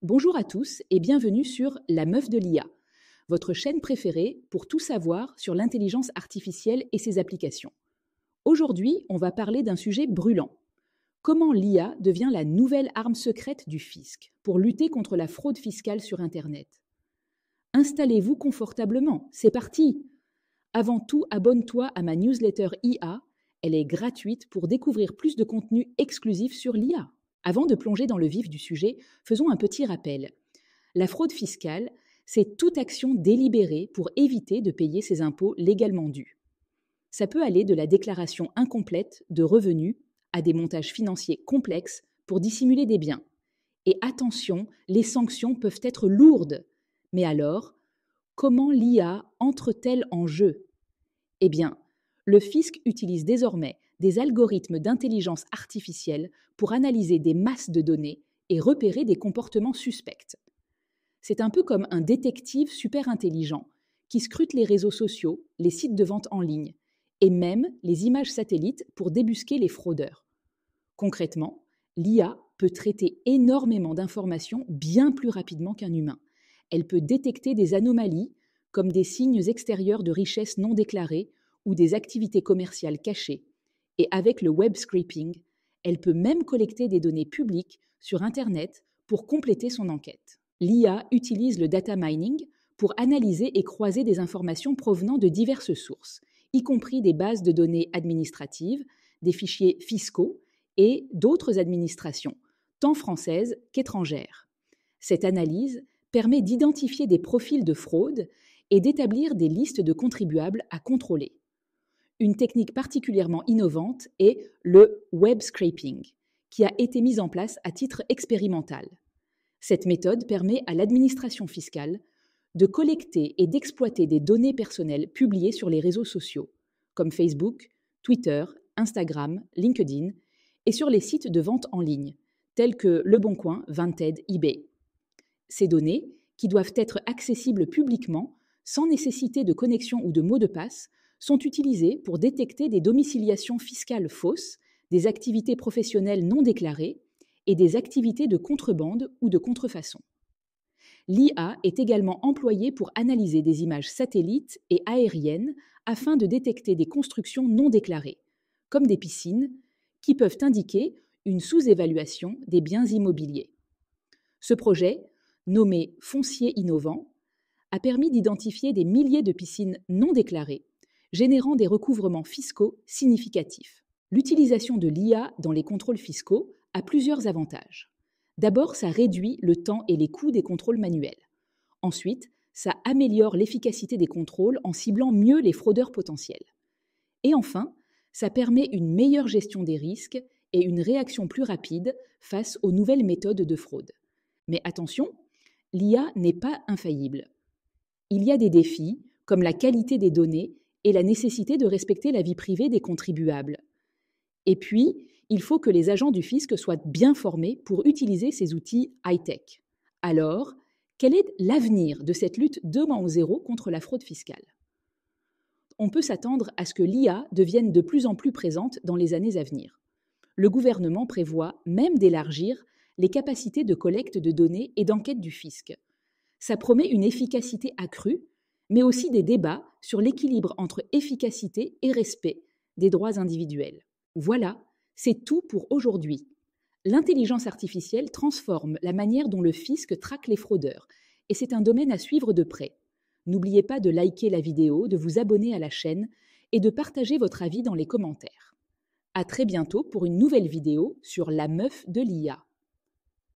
Bonjour à tous et bienvenue sur La Meuf de l'IA, votre chaîne préférée pour tout savoir sur l'intelligence artificielle et ses applications. Aujourd'hui, on va parler d'un sujet brûlant. Comment l'IA devient la nouvelle arme secrète du fisc pour lutter contre la fraude fiscale sur Internet. Installez-vous confortablement, c'est parti! Avant tout, abonne-toi à ma newsletter IA, elle est gratuite pour découvrir plus de contenu exclusif sur l'IA. Avant de plonger dans le vif du sujet, faisons un petit rappel. La fraude fiscale, c'est toute action délibérée pour éviter de payer ses impôts légalement dus. Ça peut aller de la déclaration incomplète de revenus à des montages financiers complexes pour dissimuler des biens. Et attention, les sanctions peuvent être lourdes. Mais alors, comment l'IA entre-t-elle en jeu ? Eh bien, le fisc utilise désormais des algorithmes d'intelligence artificielle pour analyser des masses de données et repérer des comportements suspects. C'est un peu comme un détective super intelligent qui scrute les réseaux sociaux, les sites de vente en ligne et même les images satellites pour débusquer les fraudeurs. Concrètement, l'IA peut traiter énormément d'informations bien plus rapidement qu'un humain. Elle peut détecter des anomalies comme des signes extérieurs de richesse non déclarée ou des activités commerciales cachées. Et avec le web scraping, elle peut même collecter des données publiques sur Internet pour compléter son enquête. L'IA utilise le data mining pour analyser et croiser des informations provenant de diverses sources, y compris des bases de données administratives, des fichiers fiscaux et d'autres administrations, tant françaises qu'étrangères. Cette analyse permet d'identifier des profils de fraude et d'établir des listes de contribuables à contrôler. Une technique particulièrement innovante est le web scraping, qui a été mise en place à titre expérimental. Cette méthode permet à l'administration fiscale de collecter et d'exploiter des données personnelles publiées sur les réseaux sociaux, comme Facebook, Twitter, Instagram, LinkedIn, et sur les sites de vente en ligne, tels que Le Bon Coin, Vinted, eBay. Ces données, qui doivent être accessibles publiquement, sans nécessité de connexion ou de mot de passe, sont utilisées pour détecter des domiciliations fiscales fausses, des activités professionnelles non déclarées et des activités de contrebande ou de contrefaçon. L'IA est également employée pour analyser des images satellites et aériennes afin de détecter des constructions non déclarées, comme des piscines, qui peuvent indiquer une sous-évaluation des biens immobiliers. Ce projet, nommé Foncier innovant, a permis d'identifier des milliers de piscines non déclarées, générant des recouvrements fiscaux significatifs. L'utilisation de l'IA dans les contrôles fiscaux a plusieurs avantages. D'abord, ça réduit le temps et les coûts des contrôles manuels. Ensuite, ça améliore l'efficacité des contrôles en ciblant mieux les fraudeurs potentiels. Et enfin, ça permet une meilleure gestion des risques et une réaction plus rapide face aux nouvelles méthodes de fraude. Mais attention, l'IA n'est pas infaillible. Il y a des défis, comme la qualité des données et la nécessité de respecter la vie privée des contribuables. Et puis, il faut que les agents du fisc soient bien formés pour utiliser ces outils high-tech. Alors, quel est l'avenir de cette lutte 2-0 contre la fraude fiscale ? On peut s'attendre à ce que l'IA devienne de plus en plus présente dans les années à venir. Le gouvernement prévoit même d'élargir les capacités de collecte de données et d'enquête du fisc. Ça promet une efficacité accrue, mais aussi des débats sur l'équilibre entre efficacité et respect des droits individuels. Voilà, c'est tout pour aujourd'hui. L'intelligence artificielle transforme la manière dont le fisc traque les fraudeurs, et c'est un domaine à suivre de près. N'oubliez pas de liker la vidéo, de vous abonner à la chaîne et de partager votre avis dans les commentaires. À très bientôt pour une nouvelle vidéo sur la meuf de l'IA.